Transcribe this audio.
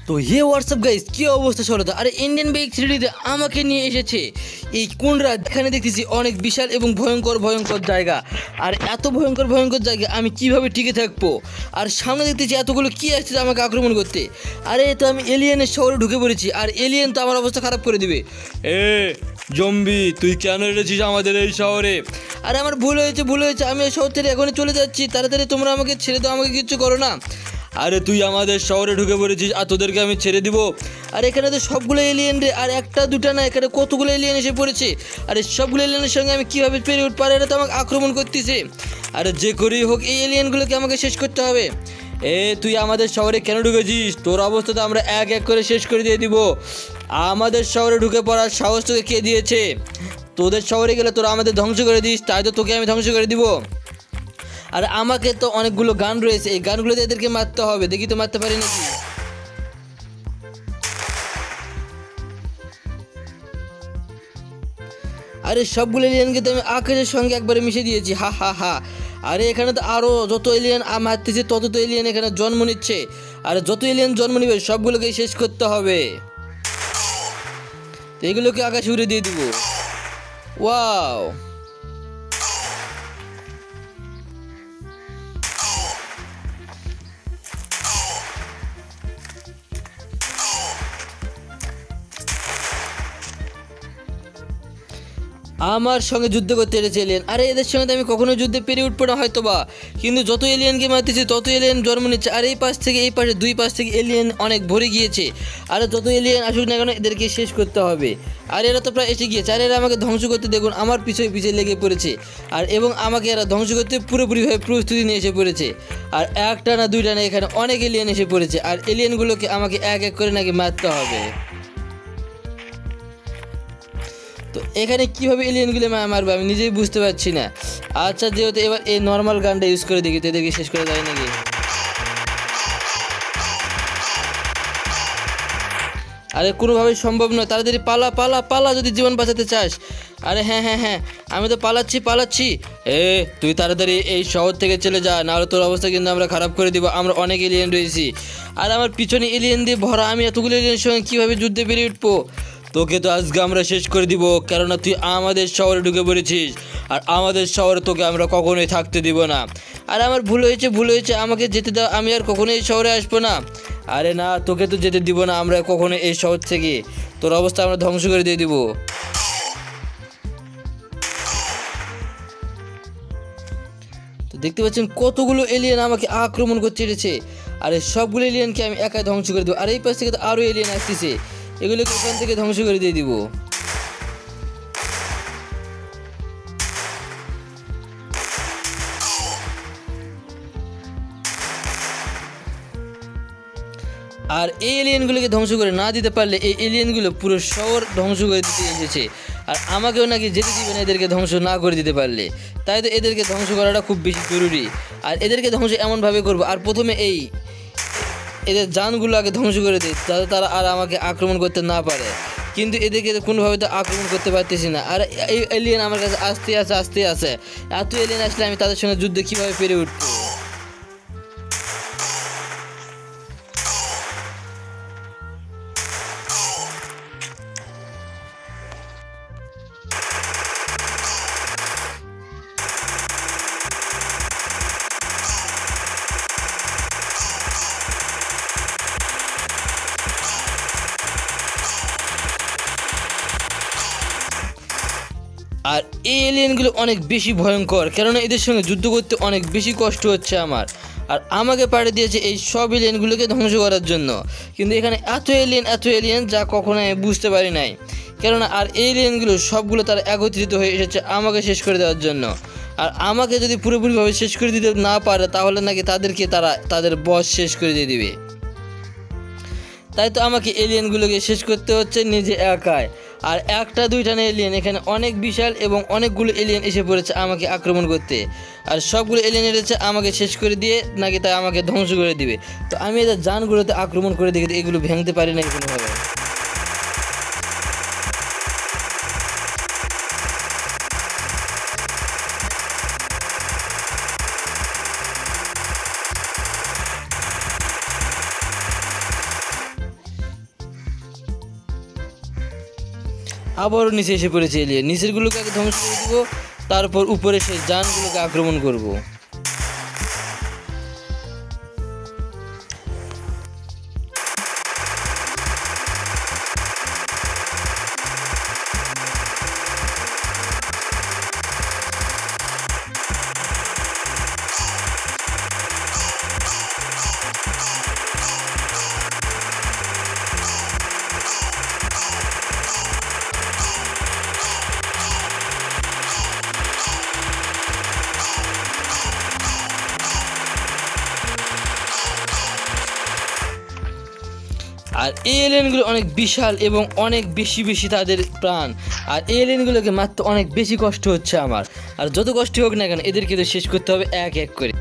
তো হে WhatsApp guys, কি অবস্থা সরতা? আরে ইন্ডিয়ান বাইক থ্রিডিতে আমাকে নিয়ে এসেছে এই কোন রাত। এখানে দেখতেছি অনেক বিশাল এবং ভয়ঙ্কর ভয়ঙ্কর জায়গা। আর এত ভয়ঙ্কর ভয়ঙ্কর জায়গা আমি কিভাবে টিকে থাকবো? আর সামনে দেখতেছি এতগুলো কি আসছে আমাকে আক্রমণ করতে। আরে তো আমি এলিয়েনের শহরে ঢুকে পড়েছি, আর এলিয়েন তো আমার অবস্থা খারাপ করে দিবে। জম্বি, তুই কেন এসেছিস আমাদের এই শহরে? আরে আমার ভুল হয়েছে, আমি এই শহর থেকে এখনই চলে যাচ্ছি। তাড়াতাড়ি তোমরা আমাকে ছেড়ে দাও, আমাকে কিচ্ছু করো না। আরে তুই আমাদের শহরে ঢুকে পড়েছিস আর তোদেরকে আমি ছেড়ে দিব? আর এখানে তো সবগুলো এলিয়েন রে, আর একটা দুটা না, এখানে কতগুলো এলিয়েন এসে পড়েছে। আর সবগুলো এলিয়েনের সঙ্গে আমি কীভাবে পেরে উঠতে পারি? এটা তো আমাকে আক্রমণ করতেছে। আরে যে করেই হোক এই এলিয়েনগুলোকে আমাকে শেষ করতে হবে। তুই আমাদের শহরে কেন ঢুকেছিস? তোর অবস্থা তো আমরা এক এক করে শেষ করে দিয়ে দিব। আমাদের শহরে ঢুকে পড়ার সাহস তোকে কে দিয়েছে? তোদের শহরে গেলে তোরা আমাদের ধ্বংস করে দিস, তাই তো তোকে আমি ধ্বংস করে দিব। আর আমাকে তো অনেকগুলো গান রয়েছে, এই গানগুলোতে এদেরকে মারতে হবে। দেখি তো মারতে পারি নাকি। আরে সবগুলো এলিয়েনকে তো আমি আকাশের সঙ্গে একবারে মিশে দিয়েছি, হা হা হা। আরে এখানে তো আরও যত এলিয়েন মারতেছে তত তো এলিয়েন এখানে জন্ম নিচ্ছে। আর যত এলিয়েন জন্ম নিবে সবগুলোকে শেষ করতে হবে। তো এগুলোকে আকাশে উড়ে দিয়ে দিব। ওয়াও, আমার সঙ্গে যুদ্ধ করতে এসেছে এলিয়েন। আরে এদের সঙ্গে তো আমি কখনো যুদ্ধে পেরে উঠবো না হয়তো বা, কিন্তু যত এলিয়েনকে মারতেছে তত এলিয়েন জন্ম নিচ্ছে। আর এই পাশ থেকে এই পাশে দুই পাশ থেকে এলিয়েন অনেক ভরে গিয়েছে। আরে যত এলিয়েন আসুক না কেন এদেরকে শেষ করতে হবে। আর এরা তো প্রায় এসে গিয়েছে। আর এরা আমাকে ধ্বংস করতে দেখুন আমার পিছনে পিছিয়ে লেগে পড়েছে। আর এবং আমাকে এরা ধ্বংস করতে পুরোপুরিভাবে প্রস্তুতি নিয়ে এসে পড়েছে। আর একটা না দুইটা না, এখানে অনেক এলিয়েন এসে পড়েছে। আর এলিয়েনগুলোকে আমাকে এক এক করে নাকি মারতে হবে। তো এখানে কীভাবে এলিয়েনগুলো মারবে আমি নিজেই বুঝতে পারছি না। আচ্ছা, যেহেতু এবার এই নর্মাল গানটা ইউজ করে দেখি তো এদেরকে শেষ করে যায় নাকি। আরে কোনোভাবেই সম্ভব নয়। তাড়াতাড়ি পালা পালা পালা যদি জীবন বাঁচাতে চাস। আরে হ্যাঁ হ্যাঁ হ্যাঁ, আমি তো পালাচ্ছি। তুই তাড়াতাড়ি এই শহর থেকে চলে যা, নাহলে তোর অবস্থা কিন্তু আমরা খারাপ করে দিব। আমরা অনেক এলিয়েন রয়েছি, আর আমার পিছনে এলিয়েন দিয়ে ভরা। আমি এতগুলো এলিয়েনের সঙ্গে কীভাবে যুদ্ধে বেরিয়ে উঠবো? তোকে তো আজকে আমরা শেষ করে দিব, কেননা তুই আমাদের শহরে ঢুকে পড়েছিস। আর আমাদের শহরে তোকে আমরা কখনোই থাকতে দিব না। আর আমার ভুল হয়েছে, আমাকে যেতে দাও, আমি আর কখনোই এই শহরে আসবো না। আরে না, তোকে তো যেতে দিব না আমরা কখনো এই শহর থেকে। তোর অবস্থা আমরা ধ্বংস করে দিয়ে দিব। তো দেখতে পাচ্ছেন কতগুলো এলিয়েন আমাকে আক্রমণ করতে এসেছে। আর এই সবগুলো এলিয়েনকে আমি একাই ধ্বংস করে দেবো। আর এই পাশ থেকে তো আরও এলিয়েন আসতেছে, এগুলোকে এখান থেকে ধ্বংস করে দিয়ে দিব। আর এই এলিয়েনগুলোকে ধ্বংস করে না দিতে পারলে এই এলিয়েনগুলো পুরো শহর ধ্বংস করে দিতে এসেছে। আর আমাকেও নাকি যেতে দিবে না এদেরকে ধ্বংস না করে দিতে পারলে। তাই তো এদেরকে ধ্বংস করাটা খুব বেশি জরুরি। আর এদেরকে ধ্বংস এমনভাবে করবো, আর প্রথমে এদের জানগুলো আগে ধ্বংস করে দিই, যাতে তারা আর আমাকে আক্রমণ করতে না পারে। কিন্তু এদেরকে কোনোভাবে তো আক্রমণ করতে পারতেছি না। আর এই এলিয়েন আমার কাছে আসতে আছে। এত এলিয়েন আসলে আমি তাদের সঙ্গে যুদ্ধে কীভাবে পেরে উঠবো? আর এই এলিয়েনগুলো অনেক বেশি ভয়ঙ্কর, কেননা এদের সঙ্গে যুদ্ধ করতে অনেক বেশি কষ্ট হচ্ছে আমার। আর আমাকে পাঠিয়ে দিয়েছে এই সব এলিয়েনগুলোকে ধ্বংস করার জন্য। কিন্তু এখানে এত এলিয়েন যা কখনো আমি বুঝতে পারি নাই। কেননা আর এই এলিয়েনগুলো সবগুলো তারা একত্রিত হয়ে এসেছে আমাকে শেষ করে দেওয়ার জন্য। আর আমাকে যদি পুরোপুরিভাবে শেষ করে দিতে না পারে তাহলে নাকি তাদেরকে তারা তাদের বস শেষ করে দিয়ে দিবে। তাই তো আমাকে এলিয়েনগুলোকে শেষ করতে হচ্ছে নিজে একাই। আর একটা দুইটা না এলিয়েন, এখানে অনেক বিশাল এবং অনেকগুলো এলিয়েন এসে পড়েছে আমাকে আক্রমণ করতে। আর সবগুলো এলিয়েন এসেছে আমাকে শেষ করে দিয়ে নাকি তাই আমাকে ধ্বংস করে দিবে। তো আমি এদের জানগুলোতে আক্রমণ করে দেখি এগুলো ভেঙতে পারি না কোনোভাবে। আবারও নিচে এসে পড়েছে এলিয়েন। নিচেরগুলোকে আগে ধ্বংস করে দেবো, তারপর উপরে সেই যানগুলোকে আক্রমণ করব। আর এই এলিয়েনগুলো অনেক বিশাল এবং অনেক বেশি বেশি তাদের প্রাণ। আর এই এলিয়েনগুলোকে মারতে অনেক বেশি কষ্ট হচ্ছে আমার। আর যত কষ্ট হোক না কেন এদেরকে তো শেষ করতে হবে এক এক করে।